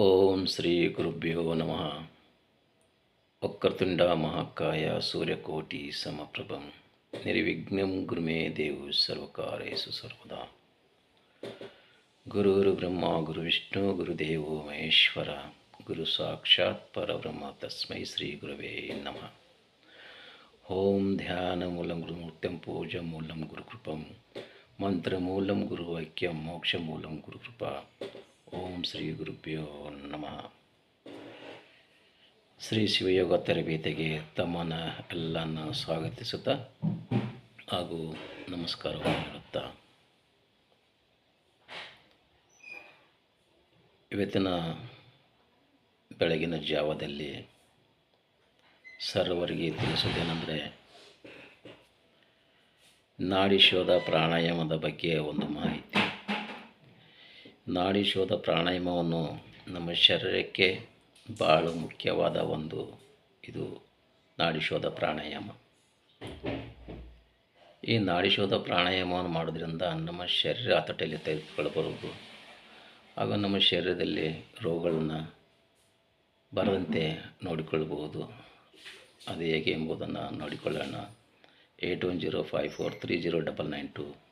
ಓಂ ಶ್ರೀ ಗುರುಭ್ಯೋ ನಮಃ. ವಕ್ರತುಂಡ ಮಹಾಕಾಯ ಸೂರ್ಯಕೋಟಿ ಸಮಪ್ರಭಂ ನಿರ್ವಿಘ್ನಂ ಗುರುಮೇ ದೇವು ಸರ್ವಕಾರ್ಯೇಷು ಸರ್ವದಾ. ಗುರುರ್ ಬ್ರಹ್ಮ ಗುರು ವಿಷ್ಣು ಗುರುದೇವೋ ಮಹೇಶ್ವರ ಗುರು ಸಾಕ್ಷಾತ್ ಪರಬ್ರಹ್ಮ ತಸ್ಮೈ ಶ್ರೀ ಗುರವೇ ನಮಃ. ಓಂ ಧ್ಯಾನ ಮೂಲಂ ಗುರುಮೂರ್ತಿಂ ಪೂಜಾ ಮೂಲಂ ಗುರುಕೃಪಂ ಮಂತ್ರಮೂಲಂ ಗುರುವಾಕ್ಯಂ ಮೋಕ್ಷಮೂಲಂ ಗುರುಕೃಪಾ. ಓಂ ಶ್ರೀ ಗುರುಭ್ಯೋ ನಮಃ. ಶ್ರೀ ಶಿವಯೋಗ ತರಬೇತಿಗೆ ತಮ್ಮನ್ನ ಎಲ್ಲನ್ನು ಸ್ವಾಗತಿಸುತ್ತಾ ಹಾಗೂ ನಮಸ್ಕಾರವನ್ನು ಹೇಳುತ್ತಾ, ಇವತ್ತಿನ ಬೆಳಗಿನ ಜಾವದಲ್ಲಿ ಸರ್ವರಿಗೆ ತಿಳಿಸುವುದೇನೆಂದರೆ, ನಾಡಿ ಶೋಧ ಪ್ರಾಣಾಯಾಮದ ಬಗ್ಗೆ ಒಂದು ಮಾಹಿತಿ. ನಾಡಿ ಶೋಧ ಪ್ರಾಣಾಯಾಮವನ್ನು ನಮ್ಮ ಶರೀರಕ್ಕೆ ಭಾಳ ಮುಖ್ಯವಾದ ಇದು ನಾಡಿ ಶೋಧ ಪ್ರಾಣಾಯಾಮ. ಈ ನಾಡಿ ಶೋಧ ಪ್ರಾಣಾಯಾಮವನ್ನು ಮಾಡೋದ್ರಿಂದ ನಮ್ಮ ಶರೀರ ಹತೋಟಿಯಲ್ಲಿ ತೆಗೆದುಕೊಳ್ಳಬರುವುದು ಹಾಗೂ ನಮ್ಮ ಶರೀರದಲ್ಲಿ ರೋಗಗಳನ್ನು ಬರದಂತೆ ನೋಡಿಕೊಳ್ಳಬಹುದು. ಅದು ಹೇಗೆ ಎಂಬುದನ್ನು ನೋಡಿಕೊಳ್ಳೋಣ. 8105430992